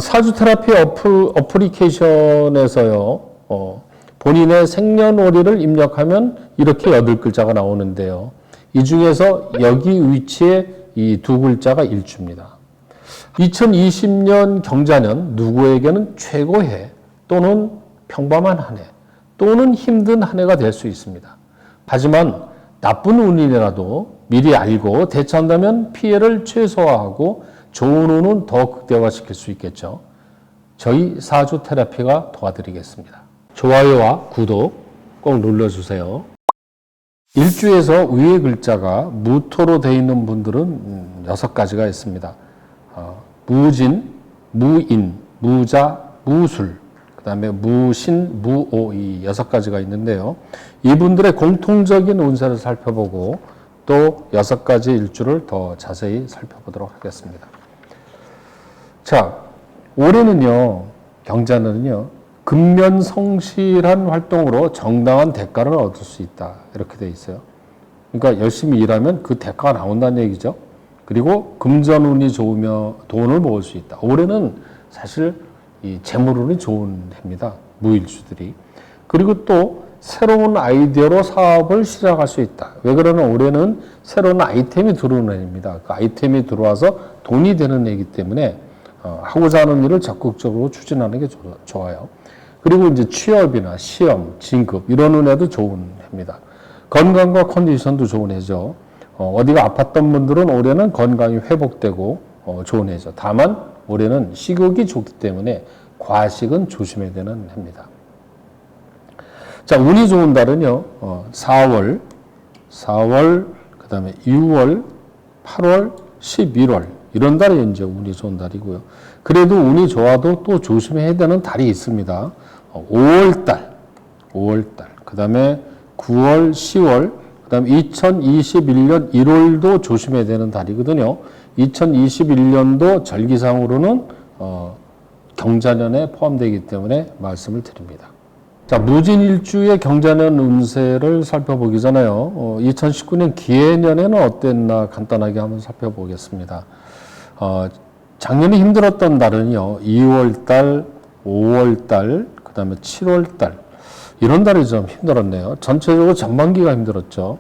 사주 테라피 어플리케이션에서요, 본인의 생년월일을 입력하면 이렇게 8글자가 나오는데요. 이 중에서 여기 위치에 이 2글자가 일주입니다. 2020년 경자년 누구에게는 최고해 또는 평범한 한 해 또는 힘든 한 해가 될 수 있습니다. 하지만 나쁜 운이라도 미리 알고 대처한다면 피해를 최소화하고 좋은 운은 더 극대화시킬 수 있겠죠. 저희 사주 테라피가 도와드리겠습니다. 좋아요와 구독 꼭 눌러주세요. 일주에서 위의 글자가 무토로 되어 있는 분들은 6가지가 있습니다. 무진, 무인, 무자, 무술, 그 다음에 무신, 무오 이 6가지가 있는데요. 이분들의 공통적인 운세를 살펴보고 또 6가지 일주를 더 자세히 살펴보도록 하겠습니다. 자, 올해는요, 경자는요, 근면성실한 활동으로 정당한 대가를 얻을 수 있다. 이렇게 돼 있어요. 그러니까 열심히 일하면 그 대가가 나온다는 얘기죠. 그리고 금전운이 좋으며 돈을 모을 수 있다. 올해는 사실 이 재물운이 좋은 해입니다. 무일주들이. 그리고 또 새로운 아이디어로 사업을 시작할 수 있다. 왜 그러냐면 올해는 새로운 아이템이 들어오는 해입니다. 그 아이템이 들어와서 돈이 되는 해이기 때문에 하고자 하는 일을 적극적으로 추진하는 게 좋아요. 그리고 이제 취업이나 시험, 진급 이런 해도 좋은 해입니다. 건강과 컨디션도 좋은 해죠. 어디가 아팠던 분들은 올해는 건강이 회복되고 좋은 해죠. 다만 올해는 식욕이 좋기 때문에 과식은 조심해야 되는 해입니다. 자, 운이 좋은 달은요, 4월, 그 다음에 6월, 8월, 11월, 이런 달이 이제 운이 좋은 달이고요. 그래도 운이 좋아도 또 조심해야 되는 달이 있습니다. 5월달, 그 다음에 9월, 10월, 그 다음에 2021년 1월도 조심해야 되는 달이거든요. 2021년도 절기상으로는 경자년에 포함되기 때문에 말씀을 드립니다. 자, 무진일주의 경자년 운세를 살펴보기 전에요. 2019년 기해년에는 어땠나 간단하게 한번 살펴보겠습니다. 작년에 힘들었던 달은요, 2월달, 5월달, 그 다음에 7월달, 이런 달이 좀 힘들었네요. 전체적으로 전반기가 힘들었죠.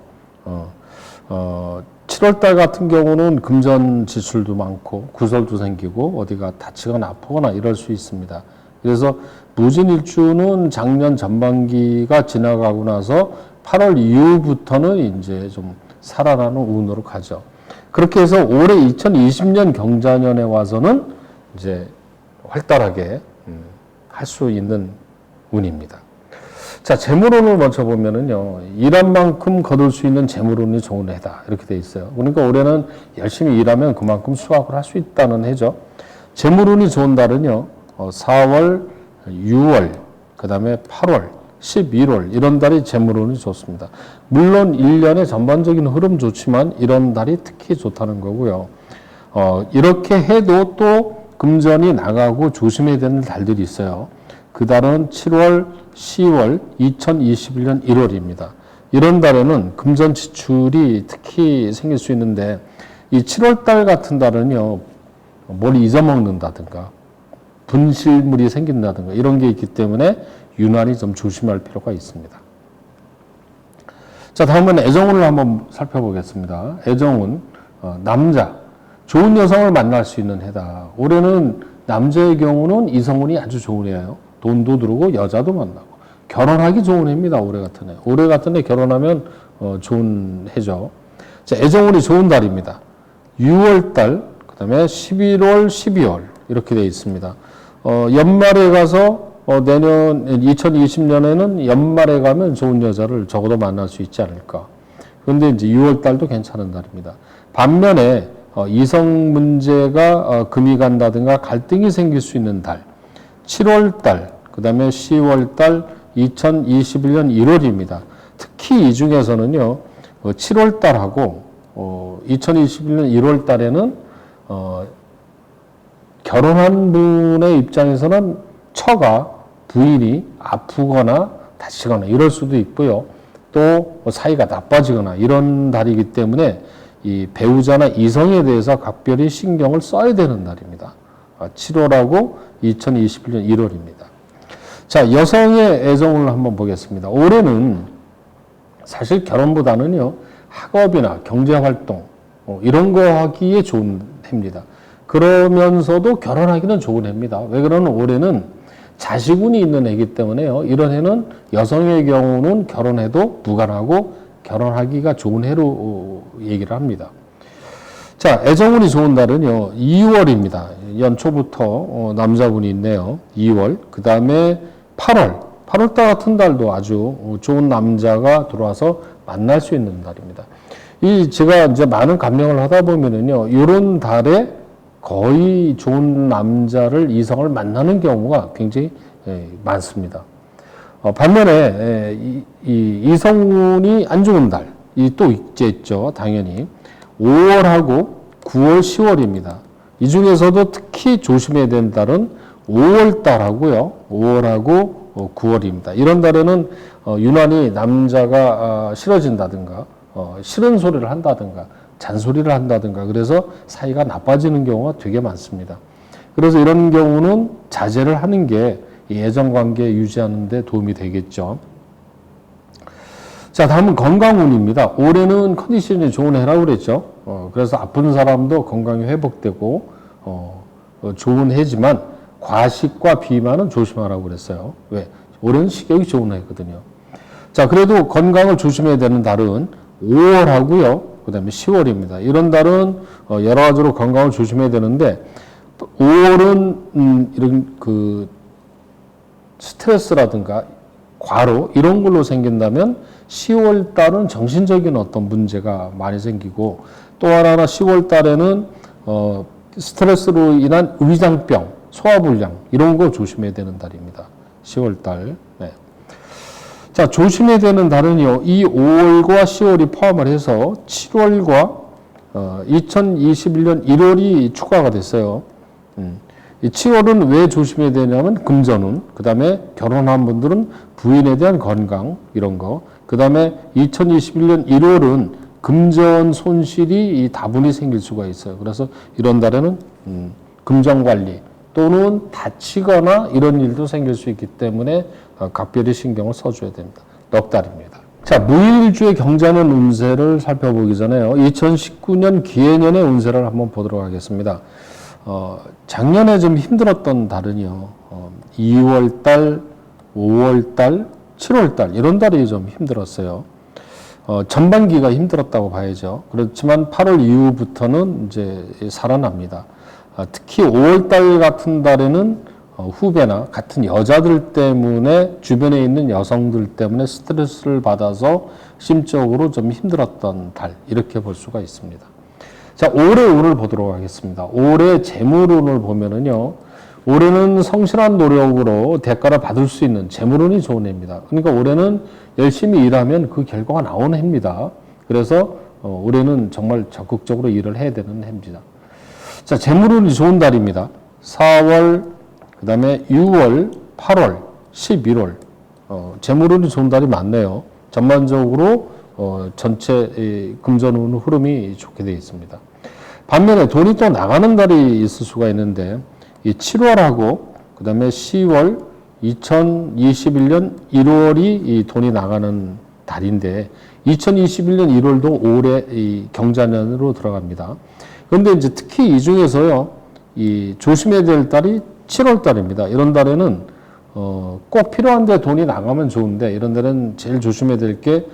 7월달 같은 경우는 금전 지출도 많고, 구설도 생기고, 어디가 다치거나 아프거나 이럴 수 있습니다. 그래서 무진일주는 작년 전반기가 지나가고 나서 8월 이후부터는 이제 좀 살아나는 운으로 가죠. 그렇게 해서 올해 2020년 경자년에 와서는 이제 활달하게 할 수 있는 운입니다. 자, 재물운을 먼저 보면은요, 일한 만큼 거둘 수 있는 재물운이 좋은 해다. 이렇게 돼 있어요. 그러니까 올해는 열심히 일하면 그만큼 수확을 할 수 있다는 해죠. 재물운이 좋은 달은요, 4월, 6월, 그 다음에 8월, 11월, 이런 달이 재물운이 좋습니다. 물론 1년의 전반적인 흐름 좋지만 이런 달이 특히 좋다는 거고요. 이렇게 해도 또 금전이 나가고 조심해야 되는 달들이 있어요. 그 달은 7월, 10월, 2021년 1월입니다. 이런 달에는 금전 지출이 특히 생길 수 있는데 이 7월 달 같은 달은요, 뭘 잊어먹는다든가 분실물이 생긴다든가 이런 게 있기 때문에 유난히 좀 조심할 필요가 있습니다. 자, 다음은 애정운을 한번 살펴보겠습니다. 애정운, 남자, 좋은 여성을 만날 수 있는 해다. 올해는 남자의 경우는 이성운이 아주 좋은 해예요. 돈도 들어오고 여자도 만나고 결혼하기 좋은 해입니다. 올해 같은 해. 올해 같은 해 결혼하면 좋은 해죠. 자, 애정운이 좋은 달입니다. 6월달, 그 다음에 11월, 12월 이렇게 되어 있습니다. 연말에 가서 내년 2020년에는 연말에 가면 좋은 여자를 적어도 만날 수 있지 않을까. 그런데 이제 6월 달도 괜찮은 달입니다. 반면에 이성 문제가 금이 간다든가 갈등이 생길 수 있는 달. 7월 달, 그 다음에 10월 달, 2021년 1월입니다. 특히 이 중에서는요, 7월 달하고 2021년 1월 달에는 결혼한 분의 입장에서는 처가 부인이 아프거나 다치거나 이럴 수도 있고요. 또 사이가 나빠지거나 이런 달이기 때문에 이 배우자나 이성에 대해서 각별히 신경을 써야 되는 달입니다. 7월하고 2021년 1월입니다. 자, 여성의 애정운을 한번 보겠습니다. 올해는 사실 결혼보다는요, 학업이나 경제활동, 이런 거 하기에 좋은 해입니다. 그러면서도 결혼하기는 좋은 해입니다. 왜 그러면 올해는 자식운이 있는 해이기 때문에요. 이런 해는 여성의 경우는 결혼해도 무관하고 결혼하기가 좋은 해로 얘기를 합니다. 자, 애정운이 좋은 달은요, 2월입니다. 연초부터 남자분이 있네요. 2월. 그 다음에 8월. 8월달 같은 달도 아주 좋은 남자가 들어와서 만날 수 있는 달입니다. 제가 이제 많은 감명을 하다 보면은요, 이런 달에 거의 좋은 남자를, 이성을 만나는 경우가 굉장히 많습니다. 반면에, 이성운이 안 좋은 달, 또 있죠, 당연히. 5월하고 9월, 10월입니다. 이 중에서도 특히 조심해야 되는 달은 5월 달하고요. 5월하고 9월입니다. 이런 달에는 유난히 남자가 싫어진다든가 싫은 소리를 한다든가 잔소리를 한다든가 그래서 사이가 나빠지는 경우가 되게 많습니다. 그래서 이런 경우는 자제를 하는 게 애정관계 유지하는 데 도움이 되겠죠. 자, 다음은 건강운입니다. 올해는 컨디션이 좋은 해라고 그랬죠. 그래서 아픈 사람도 건강이 회복되고 좋은 해지만 과식과 비만은 조심하라고 그랬어요. 왜? 올해는 식욕이 좋은 해거든요. 자, 그래도 건강을 조심해야 되는 달은 5월하고요. 그 다음에 10월입니다. 이런 달은 여러 가지로 건강을 조심해야 되는데 5월은 이런 스트레스라든가 과로 이런 걸로 생긴다면 10월 달은 정신적인 어떤 문제가 많이 생기고 또 하나 10월 달에는 스트레스로 인한 위장병, 소화불량 이런 거 조심해야 되는 달입니다. 10월 달. 네. 자, 조심해야 되는 달은요. 이 5월과 10월이 포함을 해서 7월과 2021년 1월이 추가가 됐어요. 이 7월은 왜 조심해야 되냐면 금전운, 그 다음에 결혼한 분들은 부인에 대한 건강 이런 거, 그 다음에 2021년 1월은 금전 손실이 다분히 생길 수가 있어요. 그래서 이런 달에는 금전 관리 또는 다치거나 이런 일도 생길 수 있기 때문에 각별히 신경을 써줘야 됩니다. 넉 달입니다. 자, 무일주의 경자년 운세를 살펴보기 전에요. 2019년 기해년의 운세를 한번 보도록 하겠습니다. 작년에 좀 힘들었던 달은요, 2월달, 5월달, 7월달, 이런 달이 좀 힘들었어요. 전반기가 힘들었다고 봐야죠. 그렇지만 8월 이후부터는 이제 살아납니다. 특히 5월달 같은 달에는 후배나 같은 여자들 때문에 주변에 있는 여성들 때문에 스트레스를 받아서 심적으로 좀 힘들었던 달, 이렇게 볼 수가 있습니다. 자, 올해 운을 보도록 하겠습니다. 올해 재물운을 보면은요, 올해는 성실한 노력으로 대가를 받을 수 있는 재물운이 좋은 해입니다. 그러니까 올해는 열심히 일하면 그 결과가 나오는 해입니다. 그래서 올해는 정말 적극적으로 일을 해야 되는 해입니다. 자, 재물운이 좋은 달입니다. 4월, 그 다음에 6월, 8월, 11월. 재물운이 좋은 달이 많네요. 전반적으로 전체 금전운 흐름이 좋게 되어 있습니다. 반면에 돈이 또 나가는 달이 있을 수가 있는데 이 7월하고 그 다음에 10월, 2021년 1월이 이 돈이 나가는 달인데 2021년 1월도 올해 이 경자년으로 들어갑니다. 그런데 이제 특히 이 중에서요, 이 조심해야 될 달이 7월 달입니다. 이런 달에는 꼭 필요한데 돈이 나가면 좋은데 이런 달은 제일 조심해야 될 게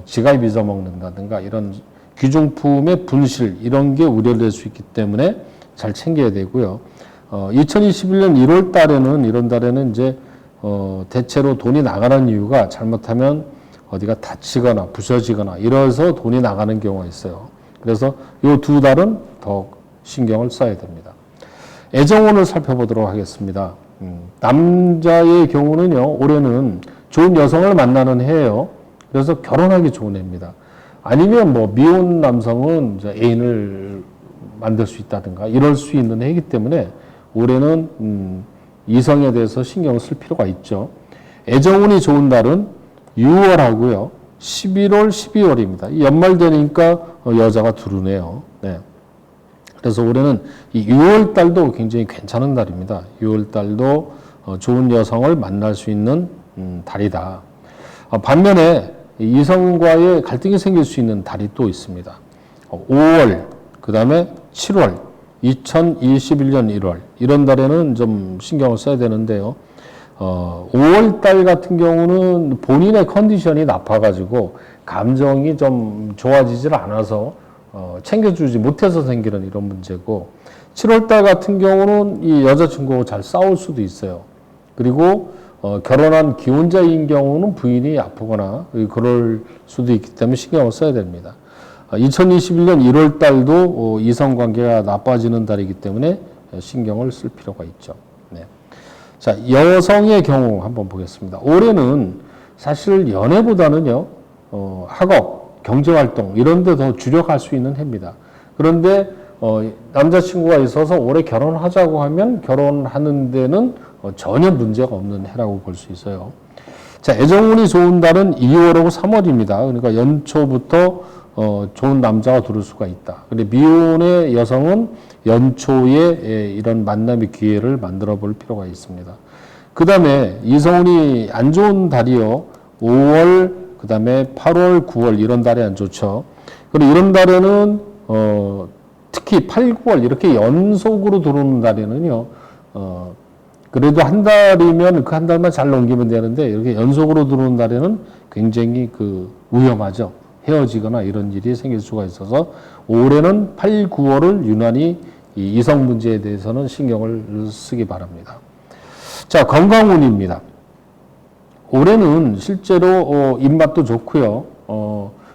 지갑 잊어먹는다든가 이런 귀중품의 분실 이런 게 우려될 수 있기 때문에 잘 챙겨야 되고요. 2021년 1월 달에는 이런 달에는 이제 대체로 돈이 나가는 이유가 잘못하면 어디가 다치거나 부서지거나 이래서 돈이 나가는 경우가 있어요. 그래서 이 두 달은 더 신경을 써야 됩니다. 애정운을 살펴보도록 하겠습니다. 남자의 경우는요, 올해는 좋은 여성을 만나는 해예요. 그래서 결혼하기 좋은 해입니다. 아니면 뭐 미혼 남성은 이제 애인을 만들 수 있다든가 이럴 수 있는 해이기 때문에 올해는 이성에 대해서 신경을 쓸 필요가 있죠. 애정운이 좋은 달은 6월하고요. 11월, 12월입니다. 연말 되니까 여자가 두르네요. 네. 그래서 올해는 이 6월 달도 굉장히 괜찮은 달입니다. 6월 달도 좋은 여성을 만날 수 있는 달이다. 반면에 이성과의 갈등이 생길 수 있는 달이 또 있습니다. 5월, 그 다음에 7월, 2021년 1월 이런 달에는 좀 신경을 써야 되는데요. 5월 달 같은 경우는 본인의 컨디션이 나빠가지고 감정이 좀 좋아지질 않아서 챙겨주지 못해서 생기는 이런 문제고, 7월 달 같은 경우는 이 여자친구하고 잘 싸울 수도 있어요. 그리고 결혼한 기혼자인 경우는 부인이 아프거나 그럴 수도 있기 때문에 신경을 써야 됩니다. 2021년 1월 달도 이성관계가 나빠지는 달이기 때문에 신경을 쓸 필요가 있죠. 네. 자, 여성의 경우 한번 보겠습니다. 올해는 사실 연애보다는요, 학업, 경제활동 이런 데 더 주력할 수 있는 해입니다. 그런데 남자친구가 있어서 올해 결혼하자고 하면 결혼하는 데는 전혀 문제가 없는 해라고 볼 수 있어요. 자, 애정운이 좋은 달은 2월하고 3월입니다. 그러니까 연초부터 좋은 남자가 들어올 수가 있다. 근데 미혼의 여성은 연초에 이런 만남의 기회를 만들어 볼 필요가 있습니다. 그 다음에 이성운이 안 좋은 달이요. 5월, 그 다음에 8월, 9월 이런 달이 안 좋죠. 그리고 이런 달에는 특히 8, 9월 이렇게 연속으로 들어오는 달에는요. 그래도 한 달이면 그 한 달만 잘 넘기면 되는데 이렇게 연속으로 들어오는 달에는 굉장히 위험하죠. 헤어지거나 이런 일이 생길 수가 있어서 올해는 8, 9월을 유난히 이 이성 문제에 대해서는 신경을 쓰기 바랍니다. 자, 건강운입니다. 올해는 실제로 입맛도 좋고요.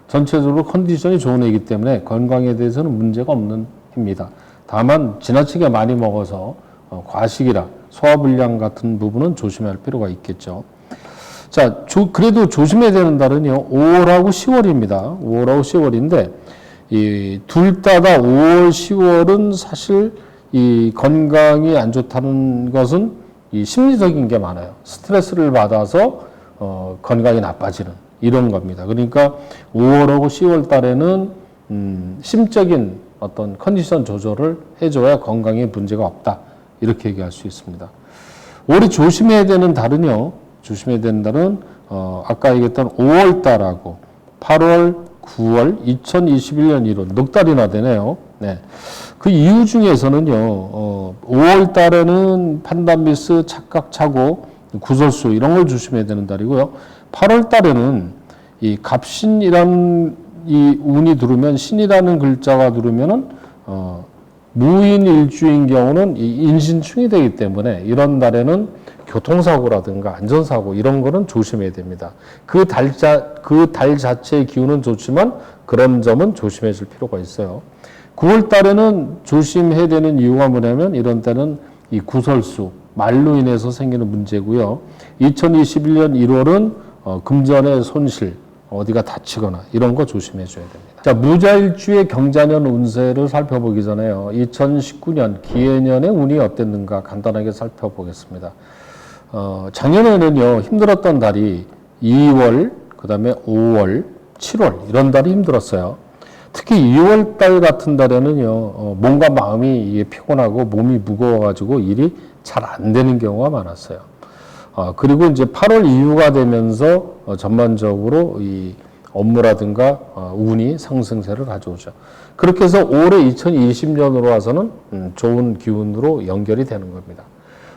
전체적으로 컨디션이 좋은 해이기 때문에 건강에 대해서는 문제가 없는 해입니다. 다만 지나치게 많이 먹어서 과식이라 소화불량 같은 부분은 조심할 필요가 있겠죠. 자, 그래도 조심해야 되는 달은요, 5월하고 10월입니다. 5월하고 10월인데, 둘 다가 5월, 10월은 사실 이 건강이 안 좋다는 것은 이 심리적인 게 많아요. 스트레스를 받아서 건강이 나빠지는 이런 겁니다. 그러니까 5월하고 10월 달에는 심적인 어떤 컨디션 조절을 해줘야 건강에 문제가 없다. 이렇게 얘기할 수 있습니다. 올해 조심해야 되는 달은요, 아까 얘기했던 5월 달하고 8월, 9월, 2021년 1월, 넉 달이나 되네요. 네. 그 이유 중에서는요, 5월 달에는 판단미스, 착각착오, 구설수, 이런 걸 조심해야 되는 달이고요. 8월 달에는 이 갑신이라는 이 운이 들어오면, 신이라는 글자가 들어오면은, 무인일주인 경우는 이 인신충이 되기 때문에 이런 달에는 교통사고라든가 안전사고 이런 거는 조심해야 됩니다. 그 달 자체의 기운은 좋지만 그런 점은 조심해 줄 필요가 있어요. 9월 달에는 조심해야 되는 이유가 뭐냐면 이런 때는 이 구설수, 말로 인해서 생기는 문제고요. 2021년 1월은 금전의 손실, 어디가 다치거나 이런 거 조심해 줘야 됩니다. 자, 무자일주의 경자년 운세를 살펴보기 전에요. 2019년 기해년의 운이 어땠는가 간단하게 살펴보겠습니다. 작년에는요, 힘들었던 달이 2월, 그 다음에 5월, 7월, 이런 달이 힘들었어요. 특히 2월 달 같은 달에는요, 몸과 마음이 피곤하고 몸이 무거워가지고 일이 잘 안 되는 경우가 많았어요. 그리고 이제 8월 이후가 되면서 전반적으로 이 업무라든가 운이 상승세를 가져오죠. 그렇게 해서 올해 2020년으로 와서는 좋은 기운으로 연결이 되는 겁니다.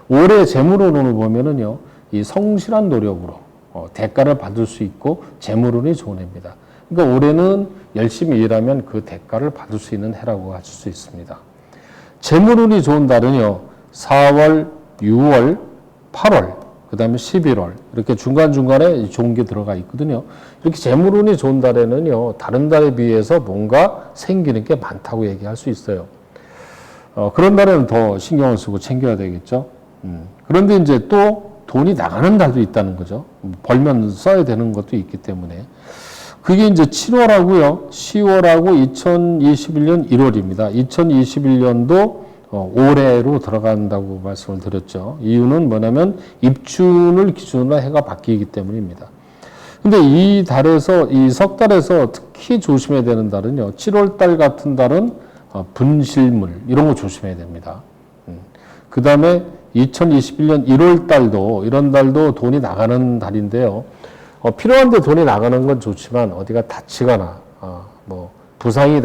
올해 재물운을 보면은요, 이 성실한 노력으로 대가를 받을 수 있고 재물운이 좋은 해입니다. 그러니까 올해는 열심히 일하면 그 대가를 받을 수 있는 해라고 하실 수 있습니다. 재물운이 좋은 달은요, 4월, 6월, 8월, 그 다음에 11월 이렇게 중간중간에 좋은 게 들어가 있거든요. 이렇게 재물운이 좋은 달에는요, 다른 달에 비해서 뭔가 생기는 게 많다고 얘기할 수 있어요. 그런 달에는 더 신경을 쓰고 챙겨야 되겠죠. 그런데 이제 또 돈이 나가는 달도 있다는 거죠. 벌면 써야 되는 것도 있기 때문에. 그게 이제 7월하고요, 10월하고 2021년 1월입니다. 2021년도 올해로 들어간다고 말씀을 드렸죠. 이유는 뭐냐면 입춘을 기준으로 해가 바뀌기 때문입니다. 근데 이 달에서, 이 석 달에서 특히 조심해야 되는 달은요, 7월 달 같은 달은 분실물 이런 거 조심해야 됩니다. 그 다음에 2021년 1월 달도 이런 달도 돈이 나가는 달인데요. 필요한데 돈이 나가는 건 좋지만 어디가 다치거나 뭐 부상이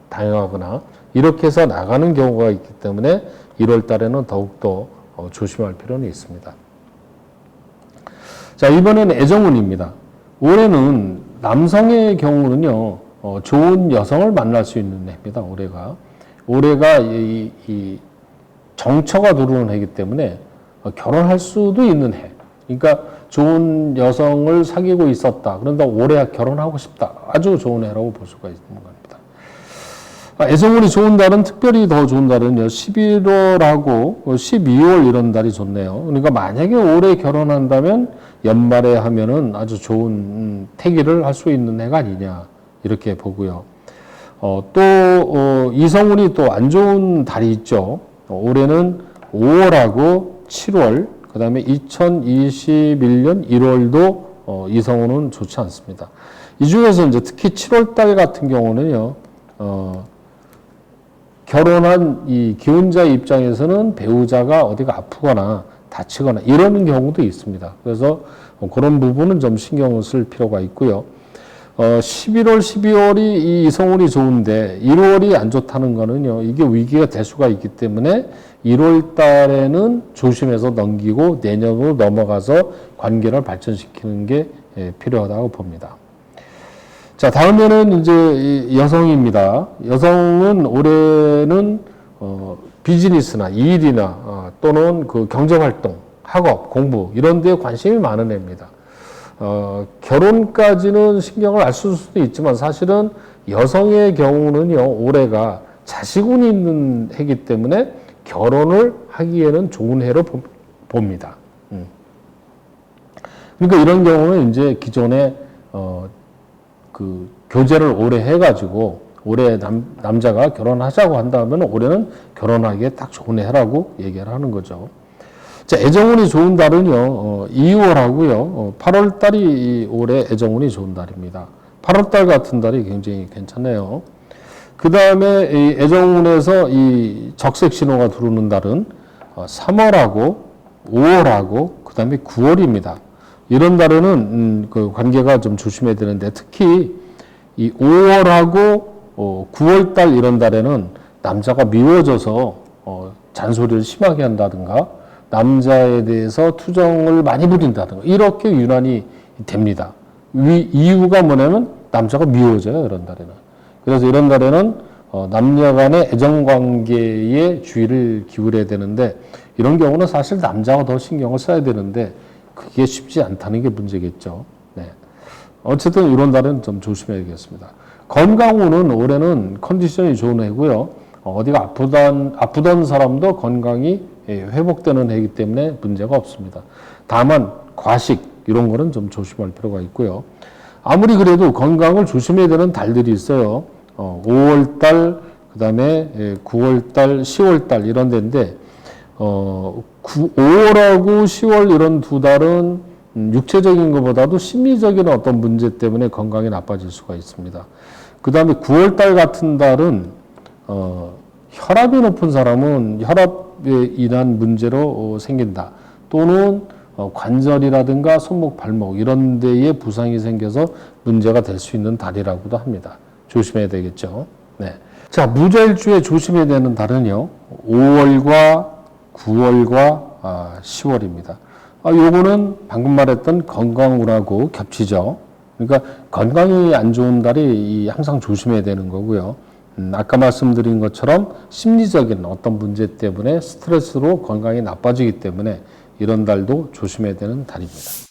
당하거나 이렇게 해서 나가는 경우가 있기 때문에 1월 달에는 더욱더 조심할 필요는 있습니다. 자, 이번에는 애정운입니다. 올해는 남성의 경우는요, 좋은 여성을 만날 수 있는 해입니다. 올해가 이 정처가 들어오는 해이기 때문에 결혼할 수도 있는 해. 그러니까 좋은 여성을 사귀고 있었다. 그런데 올해 결혼하고 싶다. 아주 좋은 해라고 볼 수가 있는 겁니다. 애정운이 좋은 달은 특별히 더 좋은 달은요, 11월하고 12월 이런 달이 좋네요. 그러니까 만약에 올해 결혼한다면 연말에 하면은 아주 좋은 태기를 할 수 있는 해가 아니냐. 이렇게 보고요. 또 이성운이 또 안 좋은 달이 있죠. 올해는 5월하고 7월, 그 다음에 2021년 1월도 이성운은 좋지 않습니다. 이 중에서 이제 특히 7월 달 같은 경우는요, 결혼한 이 기혼자 입장에서는 배우자가 어디가 아프거나 다치거나 이러는 경우도 있습니다. 그래서 그런 부분은 좀 신경을 쓸 필요가 있고요. 11월, 12월이 이 이성운이 좋은데 1월이 안 좋다는 거는요, 이게 위기가 될 수가 있기 때문에 1월 달에는 조심해서 넘기고 내년으로 넘어가서 관계를 발전시키는 게 필요하다고 봅니다. 자, 다음에는 이제 여성입니다. 여성은 올해는 비즈니스나 일이나 또는 그 경제활동, 학업, 공부 이런 데에 관심이 많은 해입니다. 결혼까지는 신경을 안 쓸 수도 있지만 사실은 여성의 경우는요, 올해가 자식운이 있는 해이기 때문에 결혼을 하기에는 좋은 해로 봅니다. 그러니까 이런 경우는 이제 기존에 그 교제를 오래 해가지고 올해 남자가 결혼하자고 한다면 올해는 결혼하기에 딱 좋은 해라고 얘기를 하는 거죠. 자, 애정운이 좋은 달은요, 2월하고요, 8월 달이 올해 애정운이 좋은 달입니다. 8월 달 같은 달이 굉장히 괜찮네요. 그 다음에 이 애정운에서 이 적색 신호가 들어오는 달은 3월하고 5월하고 그 다음에 9월입니다. 이런 달에는 그 관계가 좀 조심해야 되는데 특히 이 5월하고 9월 달 이런 달에는 남자가 미워져서 잔소리를 심하게 한다든가 남자에 대해서 투정을 많이 부린다든가 이렇게 유난히 됩니다. 이유가 뭐냐면 남자가 미워져요, 이런 달에는. 그래서 이런 달에는 남녀 간의 애정관계에 주의를 기울여야 되는데 이런 경우는 사실 남자가 더 신경을 써야 되는데 그게 쉽지 않다는 게 문제겠죠. 네. 어쨌든 이런 달은 좀 조심해야겠습니다. 건강운은 올해는 컨디션이 좋은 해고요. 어디가 아프던 사람도 건강이 회복되는 해이기 때문에 문제가 없습니다. 다만 과식 이런 거는 좀 조심할 필요가 있고요. 아무리 그래도 건강을 조심해야 되는 달들이 있어요. 5월달, 그 다음에 9월달, 10월달 이런 데인데 5월하고 10월 이런 두 달은 육체적인 것보다도 심리적인 어떤 문제 때문에 건강이 나빠질 수가 있습니다. 그 다음에 9월달 같은 달은 혈압이 높은 사람은 혈압에 인한 문제로 생긴다. 또는 관절이라든가 손목, 발목 이런 데에 부상이 생겨서 문제가 될 수 있는 달이라고도 합니다. 조심해야 되겠죠. 네. 자, 무자일주에 조심해야 되는 달은요, 5월과 9월과 10월입니다. 요거는 방금 말했던 건강운하고 겹치죠. 그러니까 건강이 안 좋은 달이 항상 조심해야 되는 거고요. 아까 말씀드린 것처럼 심리적인 어떤 문제 때문에 스트레스로 건강이 나빠지기 때문에 이런 달도 조심해야 되는 달입니다.